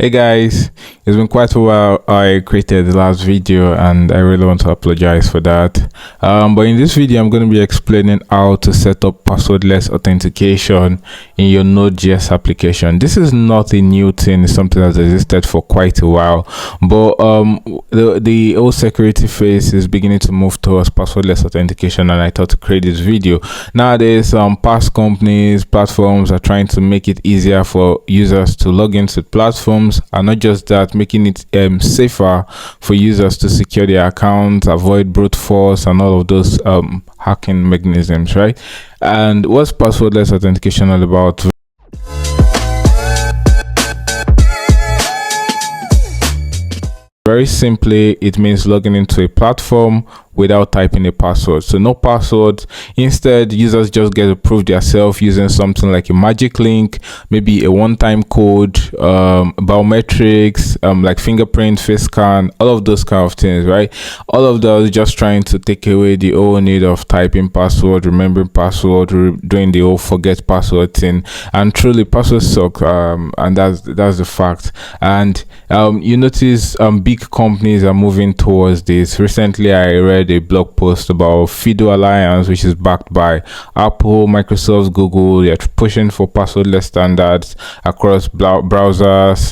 Hey guys, it's been quite a while I created the last video and I really want to apologize for that. But in this video I'm going to be explaining how to set up passwordless authentication in your Node.js application. This is not a new thing, it's something that's existed for quite a while, but the whole security phase is beginning to move towards passwordless authentication, and I thought to create this video. Nowadays past companies, platforms are trying to make it easier for users to log into platforms, and not just that, making it safer for users to secure their accounts, avoid brute force and all of those hacking mechanisms, right? And what's passwordless authentication all about? Very simply, it means logging into a platform without typing a password. So no password. Instead, users just get to prove themselves using something like a magic link, maybe a one-time code, biometrics, like fingerprint, face scan, all of those kind of things, right? All of those just trying to take away the whole need of typing password, remembering password, doing the whole forget password thing. And truly, passwords suck, and that's the fact. And you notice big companies are moving towards this. Recently, I read a blog post about FIDO Alliance, which is backed by Apple, Microsoft, Google. They're pushing for passwordless standards across browsers,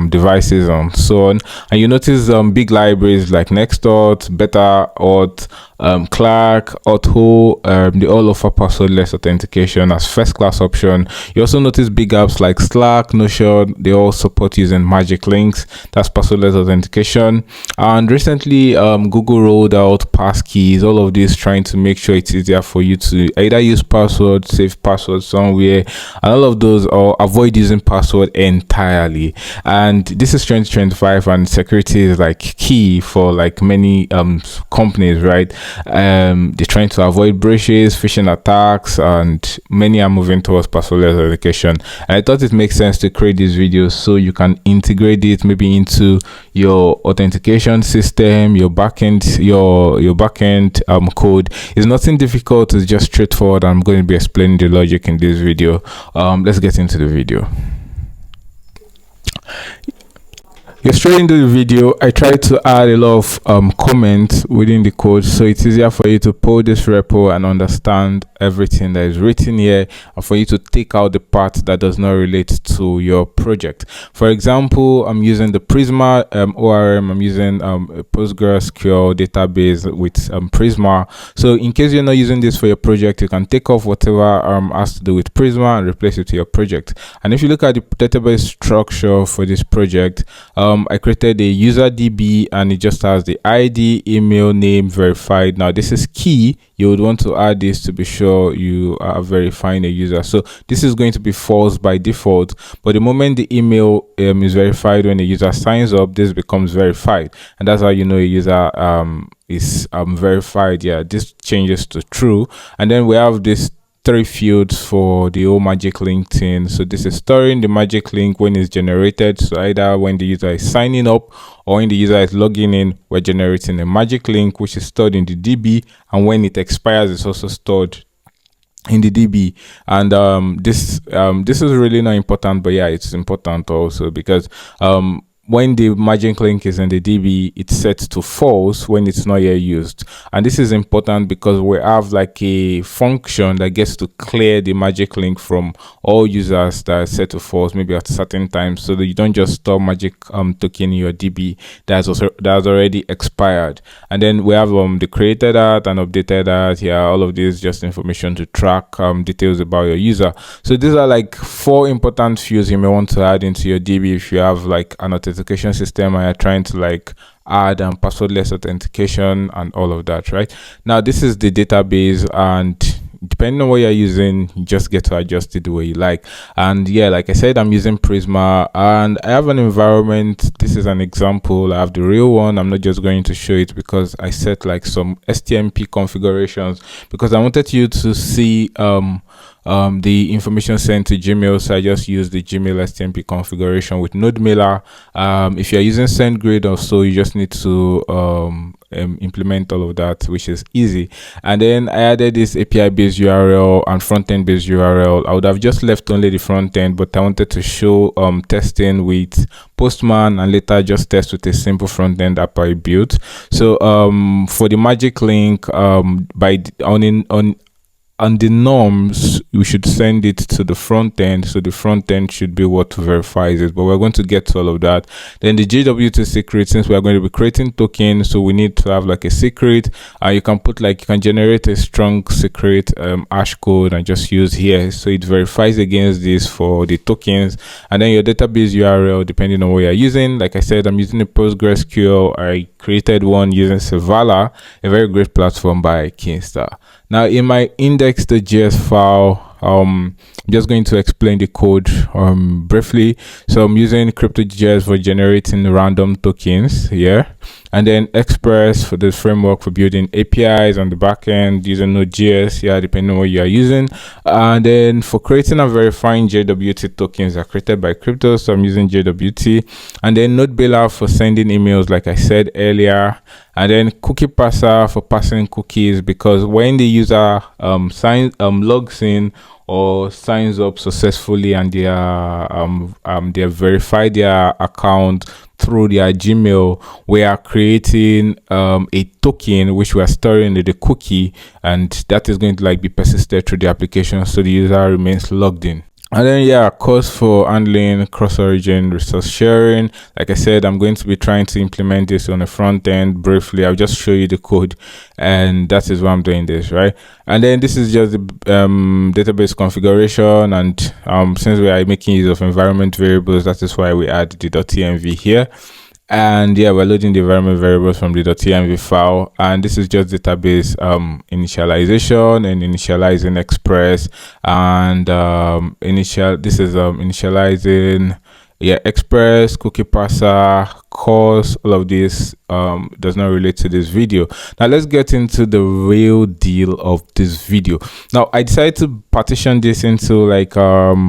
devices, and so on. And you notice big libraries like Nextauth, Beta Auth, Clark, Auto, they all offer passwordless authentication as first class option. You also notice big apps like Slack, Notion, they all support using magic links. That's passwordless authentication. And recently Google rolled out passkeys, all of this trying to make sure it's easier for you to either use password, save password somewhere, and all of those, or avoid using password entirely. And this is 2025, and security is like key for like many companies, right? They're trying to avoid breaches, phishing attacks, and many are moving towards passwordless authentication. And I thought it makes sense to create these videos so you can integrate it maybe into your authentication system, your backend, your backend code. It's nothing difficult, it's just straightforward. I'm going to be explaining the logic in this video. Let's get into the video. You're straight into the video. I tried to add a lot of comments within the code, so it's easier for you to pull this repo and understand everything that is written here, and for you to take out the part that does not relate to your project. For example, I'm using the Prisma ORM. I'm using a PostgreSQL database with Prisma. So in case you're not using this for your project, you can take off whatever has to do with Prisma and replace it to your project. And if you look at the database structure for this project, I created a user DB, and it just has the ID, email, name, verified. Now this is key. You would want to add this to be sure you are verifying a user. So this is going to be false by default, but the moment the email is verified, when the user signs up, this becomes verified, and that's how you know a user is verified. Yeah, this changes to true. And then we have this 3 fields for the whole magic link thing. So this is storing the magic link when it's generated. So either when the user is signing up or when the user is logging in, we're generating a magic link which is stored in the DB, and when it expires, it's also stored in the DB. And this is really not important, but yeah, it's important also because when the magic link is in the DB, it's set to false when it's not yet used. And this is important because we have like a function that gets to clear the magic link from all users that are set to false, maybe at certain times, so that you don't just store magic token in your DB that's already expired. And then we have the created at and updated at. Yeah, all of this just information to track details about your user. So these are like 4 important fields you may want to add into your DB if you have like an authentication system and you're trying to like add passwordless authentication and all of that, right? Now this is the database, and depending on what you're using, you just get to adjust it the way you like. And yeah, like I said, I'm using Prisma, and I have an environment. This is an example. I have the real one. I'm not just going to show it because I set like some STMP configurations because I wanted you to see the information sent to Gmail, so I just use the Gmail STMP configuration with NodeMailer. If you're using SendGrid or so, you just need to implement all of that, which is easy. And then I added this API based URL and front end based URL. I would have just left only the front end, but I wanted to show testing with Postman and later just test with a simple front end app I built. So for the magic link, on the norms, we should send it to the front end, so the front end should be what verifies it, but we're going to get to all of that. Then the JWT secret, since we are going to be creating tokens, so we need to have like a secret. You can put you can generate a strong secret hash code and just use here, so it verifies against this for the tokens. And then your database URL, depending on what you're using. Like I said, I'm using a PostgreSQL. I created one using Savala, a very great platform by Kingstar. Now in my index.js file, I'm just going to explain the code briefly. So I'm using crypto.js for generating random tokens here, and then Express for the framework for building APIs on the backend using Node.js, depending on what you are using. And then for creating and verifying JWT tokens are created by crypto, so I'm using JWT. And then NodeBailer for sending emails, like I said earlier. And then cookie passer for passing cookies, because when the user logs in or signs up successfully and they have verified their account through their Gmail, we are creating a token which we are storing in the cookie, and that is going to be persisted through the application so the user remains logged in. And then course for handling cross-origin resource sharing. Like I said, I'm going to be trying to implement this on the front end briefly. I'll just show you the code, and that is why I'm doing this, right? And then this is just the database configuration, and since we are making use of environment variables, that is why we add the .env here. And we're loading the environment variables from the .env file, and this is just database initialization and initializing Express, and this is initializing Express, cookie passer, course. All of this does not relate to this video. Now let's get into the real deal of this video. Now I decided to partition this into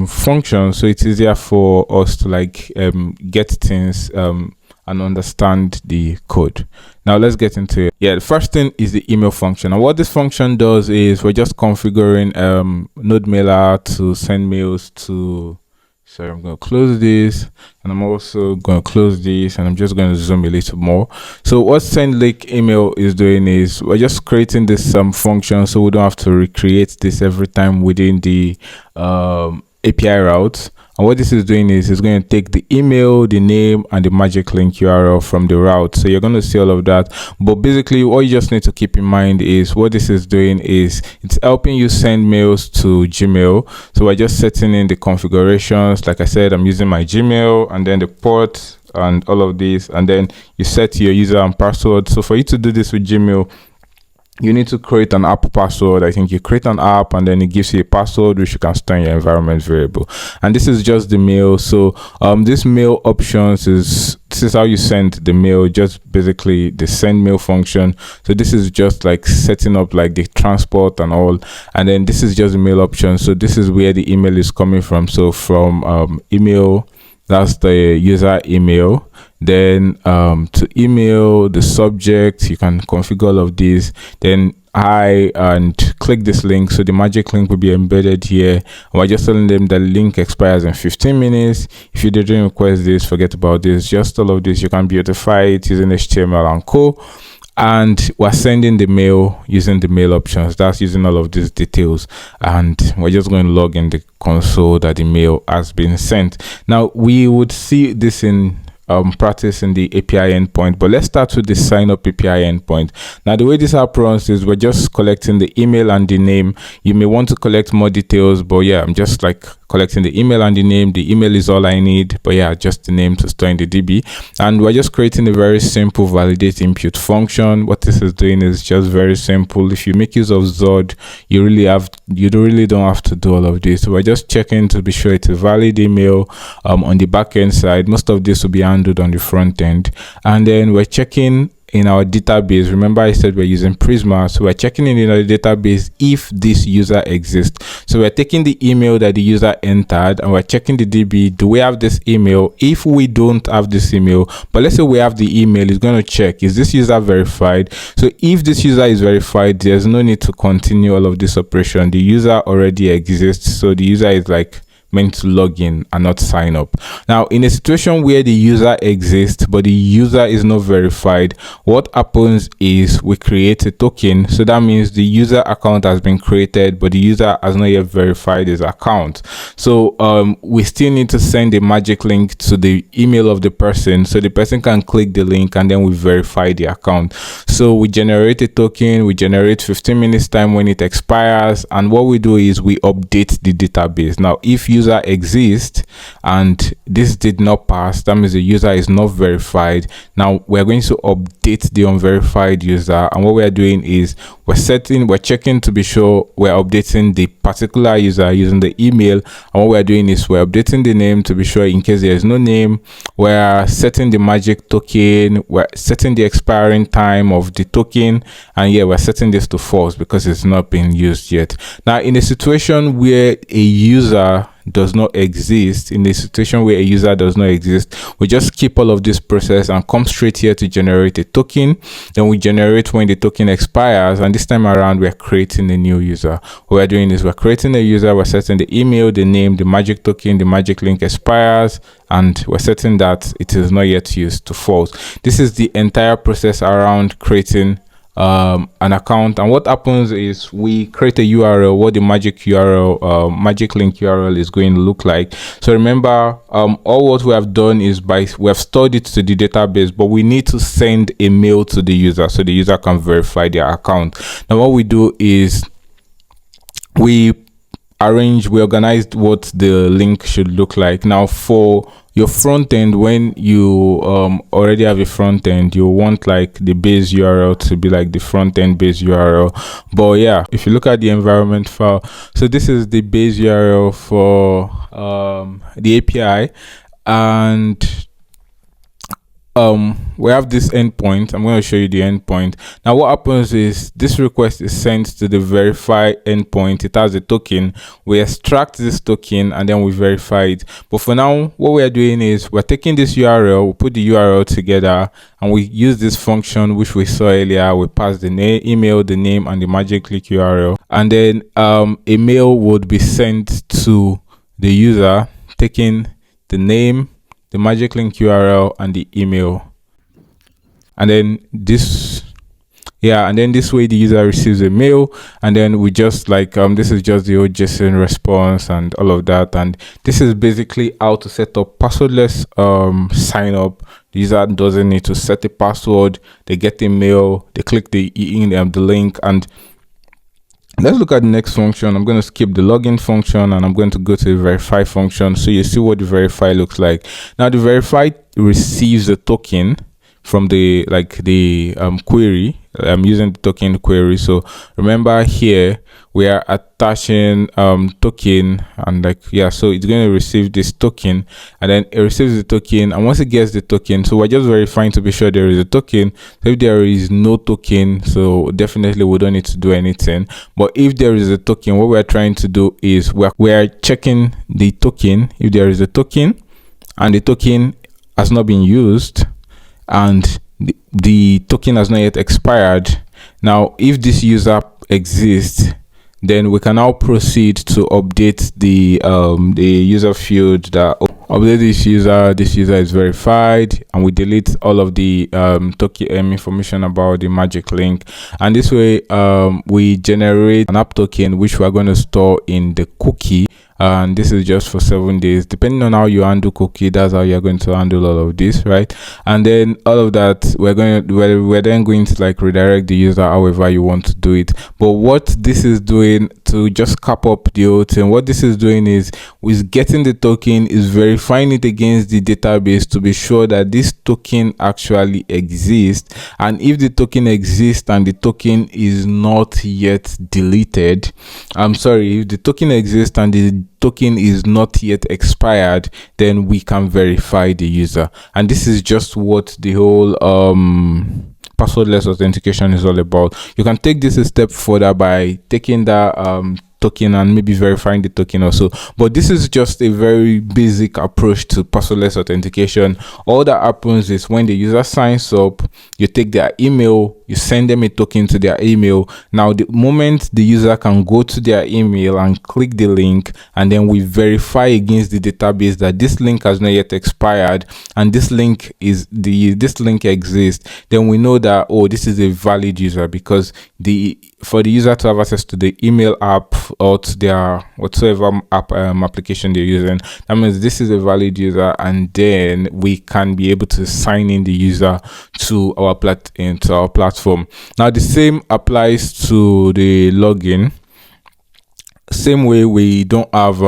functions, so it's easier for us to get things and understand the code. Now let's get into it. The first thing is the email function, and what this function does is we're just configuring NodeMailer to send mails to. So I'm going to close this, and I'm also going to close this, and I'm just going to zoom a little more. So what send link email is doing is we're just creating this function, so we don't have to recreate this every time within the API route. And what this is doing is it's going to take the email, the name, and the magic link URL from the route. So you're going to see all of that. But basically, what you just need to keep in mind is what this is doing is it's helping you send mails to Gmail. So we're just setting in the configurations. Like I said, I'm using my Gmail and then the port and all of this. And then you set your user and password. So for you to do this with Gmail, you need to create an app password. I think you create an app and then it gives you a password which you can store in your environment variable. And this is just the mail. So this mail options this is how you send the mail, just basically the send mail function. So this is just setting up the transport and all. And then this is just the mail option. So this is where the email is coming from. So from email, that's the user email. Then to email, the subject, you can configure all of these. Then and click this link, so the magic link will be embedded here. We're just telling them the link expires in 15 minutes. If you didn't request this, forget about this. Just all of this, you can beautify it using HTML and co. And we're sending the mail using the mail options. That's using all of these details, and we're just going to log in the console that the mail has been sent. Now we would see this in practice in the API endpoint, but let's start with the sign up API endpoint. Now the way this app runs is we're just collecting the email and the name. You may want to collect more details, but I'm just collecting the email and the name. The email is all I need, but just the name to store in the DB. And we're just creating a very simple validate input function. What this is doing is just very simple. If you make use of Zod, you really don't have to do all of this. So we're just checking to be sure it's a valid email on the back end side. Most of this will be handled on the front end, and then we're checking in our database. Remember I said we're using Prisma, so we're checking in our database if this user exists. So we're taking the email that the user entered and we're checking the DB. Do we have this email? If we don't have this email, but let's say we have the email, it's going to check, is this user verified? So if this user is verified, there's no need to continue all of this operation. The user already exists, so the user is like meant to log in and not sign up. Now, in a situation where the user exists but the user is not verified, what happens is we create a token. So that means the user account has been created but the user has not yet verified his account. So we still need to send a magic link to the email of the person so the person can click the link and then we verify the account. So we generate a token, we generate 15 minutes time when it expires, and what we do is we update the database. Now, if user exists and this did not pass, that means the user is not verified. Now we're going to update the unverified user, and what we are doing is we're checking to be sure we're updating the particular user using the email, and what we're doing is we're updating the name to be sure in case there is no name. We're setting the magic token, we're setting the expiring time of the token, and yeah, we're setting this to false because it's not being used yet. Now, in a situation where a user does not exist, we just skip all of this process and come straight here to generate a token. Then we generate when the token expires, and this time around we're creating a new user. What we're doing is we're creating a user, we're setting the email, the name, the magic token, the magic link expires, and we're setting that it is not yet used to false. This is the entire process around creating an account. And what happens is we create a URL, what the magic URL, magic link URL is going to look like. So remember, all what we have done is we have stored it to the database, but we need to send a mail to the user so the user can verify their account. Now what we do is we organize what the link should look like. Now for your front end, when you already have a front end, you want like the base URL to be like the front end base URL. But yeah, if you look at the environment file, so this is the base URL for the API, and we have this endpoint. I'm going to show you the endpoint. Now what happens is this request is sent to the verify endpoint. It has a token. We extract this token and then we verify it. But for now, what we are doing is we're taking this URL, we put the URL together, and we use this function which we saw earlier. We pass the email, the name, and the magic link URL, and then a mail would be sent to the user taking the name, the magic link URL, and the email. And then this way the user receives a mail, and then we just like this is just the old JSON response and all of that. And this is basically how to set up passwordless sign up. The user doesn't need to set a password. They get a mail, they click the link, and let's look at the next function. I'm going to skip the login function and I'm going to go to the verify function. So you see what the verify looks like. Now the verify receives a token from the query. I'm using the token query. So remember here we are attaching token, and so it's going to receive this token, and then it receives the token, and once it gets the token, so we're just verifying to be sure there is a token. So if there is no token, so definitely we don't need to do anything. But if there is a token, what we're trying to do is we're checking the token. If there is a token and the token has not been used and the token has not yet expired, now if this user exists, then we can now proceed to update the user field that update this user is verified, and we delete all of the token information about the magic link. And this way we generate an app token which we are going to store in the cookie, and this is just for 7 days. Depending on how you handle cookie, that's how you're going to handle all of this, right? And then all of that we're then going to like redirect the user however you want to do it. But what this is doing, to just cap up the whole thing, what this is doing is getting the token, is verifying it against the database to be sure that this token actually exists. And if the token exists and the token is not yet deleted, if the token exists and the token is not yet expired, then we can verify the user. And this is just what the whole passwordless authentication is all about. You can take this a step further by taking that token and maybe verifying the token also, but this is just a very basic approach to passwordless authentication. All that happens is when the user signs up, you take their email, you send them a token to their email. Now the moment the user can go to their email and click the link, and then we verify against the database that this link has not yet expired and this link exists, then we know that, oh, this is a valid user, because for the user to have access to the email app or to their whatsoever app application they're using, that means this is a valid user, and then we can be able to sign in the user to our platform. Now the same applies to the login. Same way, we don't have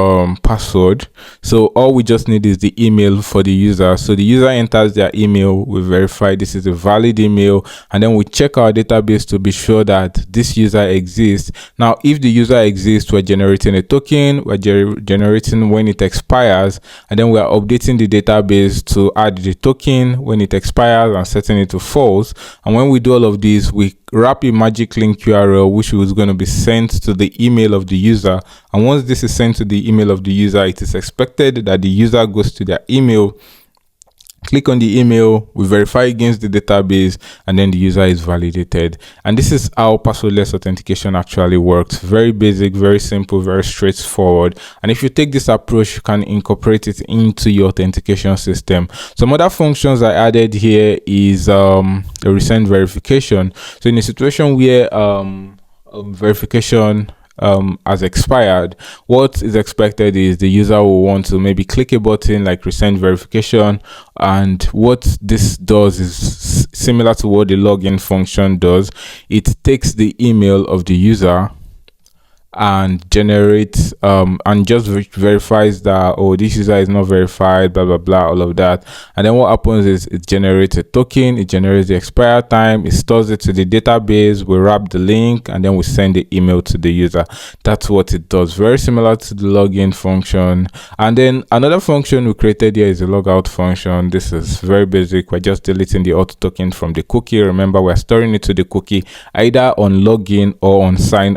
password, so all we just need is the email for the user. So the user enters their email, we verify this is a valid email, and then we check our database to be sure that this user exists. Now if the user exists, we're generating a token, we're generating when it expires, and then we're updating the database to add the token when it expires and setting it to false. And when we do all of this, we wrap a magic link URL which is going to be sent to the email of the user, and once this is sent to the email of the user, it is expected that the user goes to their email, click on the email, we verify against the database, and then the user is validated. And this is how passwordless authentication actually works. Very basic, very simple, very straightforward. And if you take this approach, you can incorporate it into your authentication system. Some other functions I added here is the recent verification. So in a situation where verification has expired, what is expected is the user will want to maybe click a button like recent verification, and what this does is similar to what the login function does. It takes the email of the user and generates and just verifies that, oh, this user is not verified, blah blah blah, all of that. And then what happens is it generates a token, it generates the expire time, it stores it to the database, we wrap the link, and then we send the email to the user. That's what it does. Very similar to the login function. And then another function we created here is a logout function. This is very basic. We're just deleting the auth token from the cookie. Remember, we're storing it to the cookie either on login or on sign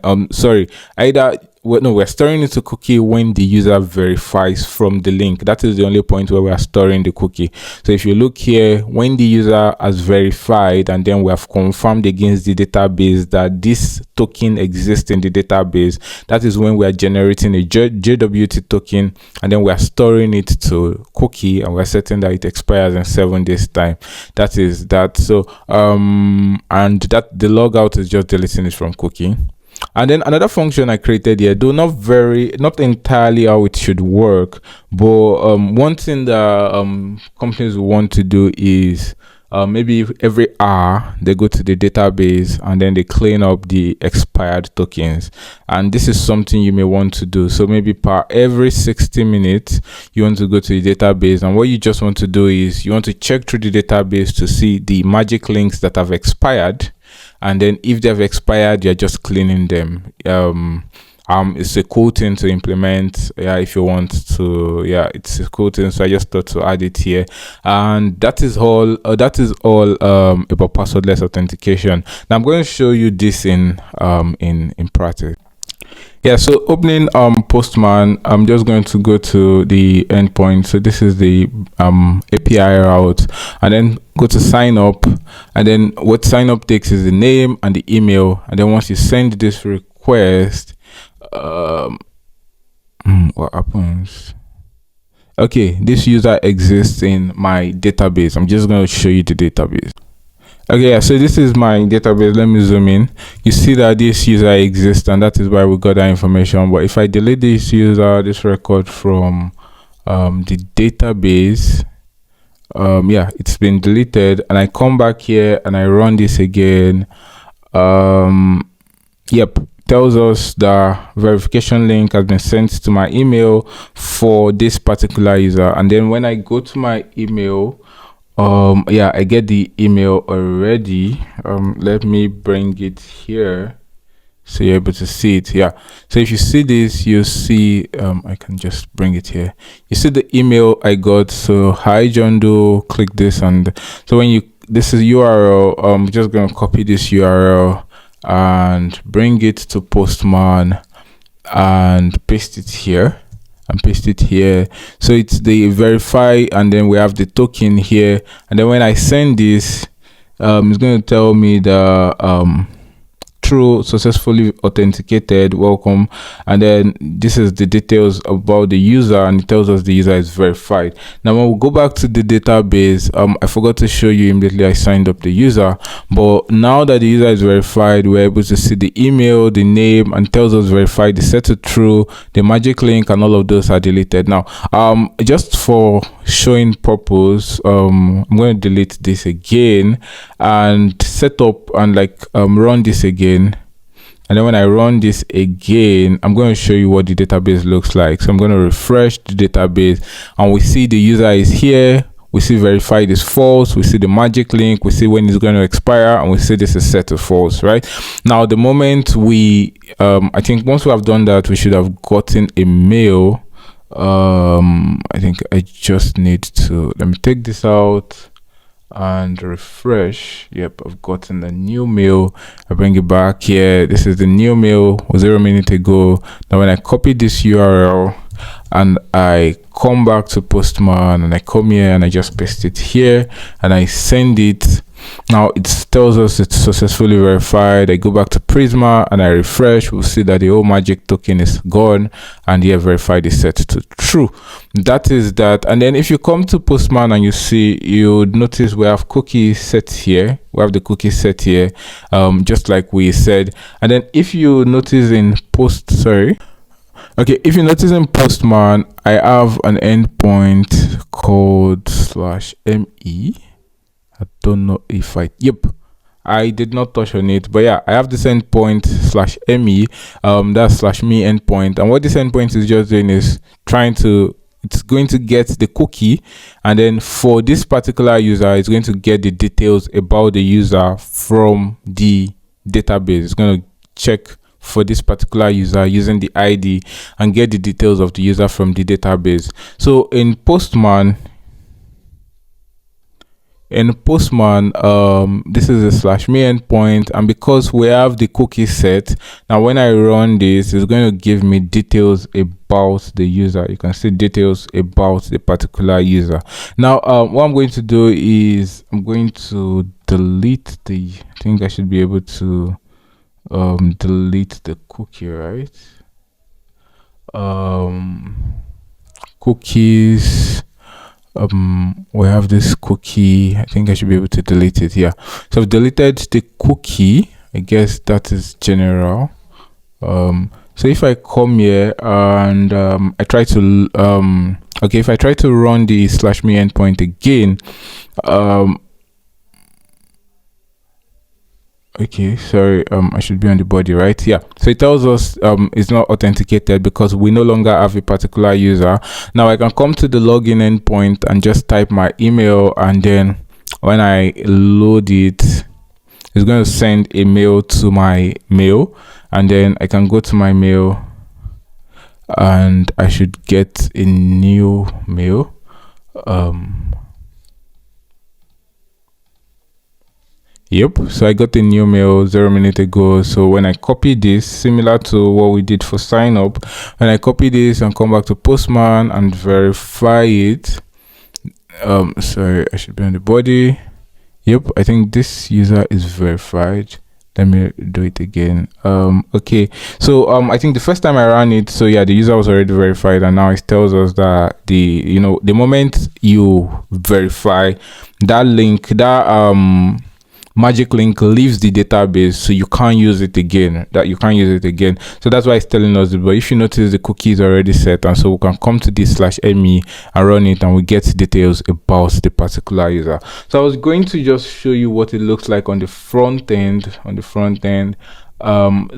we're storing it to cookie when the user verifies from the link. That is the only point where we are storing the cookie. So if you look here, when the user has verified and then we have confirmed against the database that this token exists in the database, that is when we are generating a JWT token, and then we are storing it to cookie, and we're setting that it expires in 7 days time. That is that. So and that the logout is just deleting it from cookie. And then another function I created here, though not entirely how it should work, but one thing that companies want to do is maybe every hour they go to the database and then they clean up the expired tokens. And this is something you may want to do. So maybe per every 60 minutes you want to go to the database, and what you just want to do is you want to check through the database to see the magic links that have expired, and then if they have expired, you're just cleaning them. It's a cool thing to implement, if you want to. It's a cool thing, so I just thought to add it here. And that is all about passwordless authentication. Now I'm going to show you this in practice. So opening Postman, I'm just going to go to the endpoint. So this is the API route, and then go to sign up, and then what sign up takes is the name and the email, and then once you send this request, what happens? Okay, this user exists in my database. I'm just going to show you the database. Okay, so this is my database. Let me zoom in. You see that this user exists, and that is why we got that information. But if I delete this this record from the database, it's been deleted, and I come back here and I run this again. Tells us the verification link has been sent to my email for this particular user. And then when I go to my email, I get the email already. Let me bring it here so you're able to see it. So if you see this, you see I can just bring it here. You see the email I got. So hi John Doe, click this, and so when you this is URL. I'm just going to copy this URL and bring it to Postman and paste it here. So it's the verify, and then we have the token here, and then when I send this, it's going to tell me the true, successfully authenticated, welcome, and then this is the details about the user, and it tells us the user is verified. Now when we go back to the database, I forgot to show you immediately I signed up the user, but now that the user is verified, we're able to see the email, the name, and tells us verified, is set to true, the magic link, and all of those are deleted. Now just for showing purpose, I'm going to delete this again and set up and run this again. And then when I run this again, I'm going to show you what the database looks like. So I'm going to refresh the database, and we see the user is here. We see verified is false. We see the magic link. We see when it's going to expire, and we see this is set to false, right? Now, the moment we, I think once we have done that, we should have gotten a mail. I think I just need to, let me take this out and refresh. Yep, I've gotten a new mail. I bring it back here. This is the new mail 0 minutes ago. Now when I copy this URL and I come back to Postman and I come here and I just paste it here and I send it, now it tells us it's successfully verified. I go back to Prisma and I refresh. We'll see that the whole magic token is gone, and here verified is set to true. That is that. And then if you come to Postman and you see, you would notice we have cookies set here. We have the cookies set here, just like we said. And then if you notice in if you notice in Postman, I have an endpoint called /me. I don't know if I did not touch on it, but yeah, I have this endpoint /me, that's /me endpoint, and what this endpoint is just doing is it's going to get the cookie, and then for this particular user, it's going to get the details about the user from the database. It's going to check for this particular user using the ID and get the details of the user from the database. So in Postman, this is a /me endpoint, and because we have the cookie set, now when I run this, it's going to give me details about the user. You can see details about the particular user. Now what I'm going to do is I'm going to delete I think I should be able to delete the cookie, right? Cookies, we have this cookie. I think I should be able to delete it. Yeah, so I've deleted the cookie. I guess that is general. So if I come here and I try to if I try to run the /me endpoint again, okay, sorry, I should be on the body, right? Yeah, so it tells us it's not authenticated because we no longer have a particular user. Now I can come to the login endpoint and just type my email, and then when I load it, it's going to send a mail to my mail, and then I can go to my mail and I should get a new mail. Yep, so I got a new mail 0 minutes ago. So when I copy this, similar to what we did for sign up, when I copy this and come back to Postman and verify it, sorry, I should be on the body. Yep, I think this user is verified. Let me do it again. Okay, so I think the first time I ran it, so yeah, the user was already verified, and now it tells us that the moment you verify, that link, that magic link leaves the database, so you can't use it again. So that's why it's telling us. But if you notice, the cookie is already set, and so we can come to this /me and run it, and we get details about the particular user. So I was going to just show you what it looks like on the front end.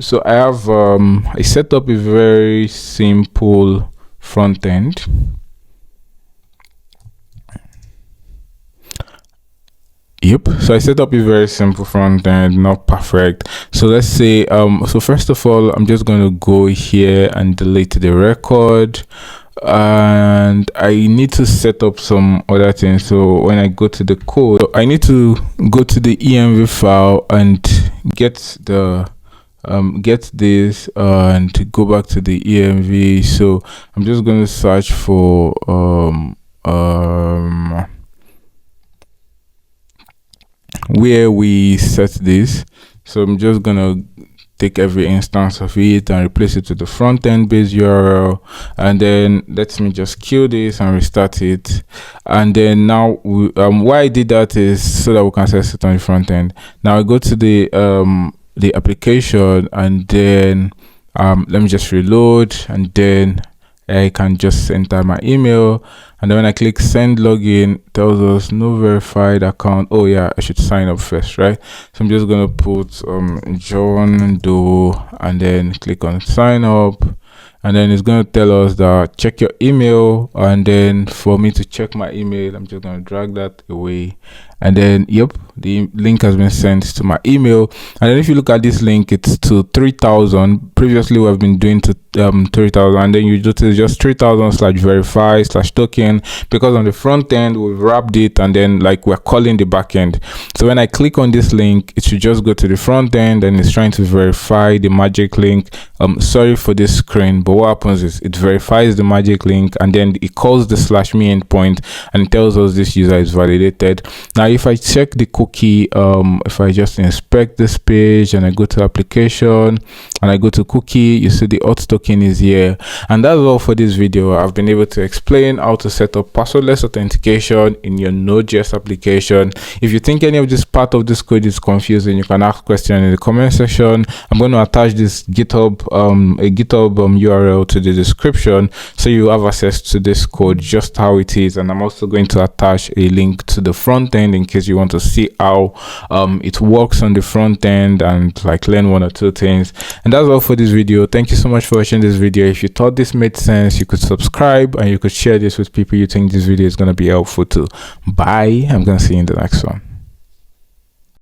So I have I set up a very simple front end. Yep, so I set up a very simple front end, not perfect. So let's say so first of all, I'm just going to go here and delete the record. and I need to set up some other things. So when I go to the code, I need to go to the env file and get the get this and go back to the env. So I'm just going to search for where we set this. So I'm just gonna take every instance of it and replace it with the front end base URL, and then let me just kill this and restart it. And then now why I did that is so that we can access it on the front end. Now I go to the application, and then let me just reload, and then I can just enter my email, and then when I click send login, it tells us no verified account. Oh yeah, I should sign up first, right? So I'm just gonna put John Doe and then click on sign up, and then it's going to tell us that check your email. And then for me to check my email, I'm just going to drag that away, and then yep, the link has been sent to my email. And then if you look at this link, it's to 3000. Previously we have been doing to 3000, and then you notice just 3000/verify/token, because on the front end we've wrapped it, and then like we're calling the back end. So when I click on this link, it should just go to the front end, and it's trying to verify the magic link. Sorry for this screen, but what happens is it verifies the magic link, and then it calls the /me endpoint, and it tells us this user is validated. Now if I check the cookie, if I just inspect this page and I go to application and I go to cookie, you see the auth token is here. And that's all for this video. I've been able to explain how to set up passwordless authentication in your Node.js application. If you think any of this part of this code is confusing, you can ask questions in the comment section. I'm going to attach this GitHub URL to the description, so you have access to this code just how it is. And I'm also going to attach a link to the front end in case you want to see how it works on the front end and like learn one or two things. And that's all for this video. Thank you so much for watching this video. If you thought this made sense, you could subscribe and you could share this with people you think this video is going to be helpful to. Bye. I'm going to see you in the next one.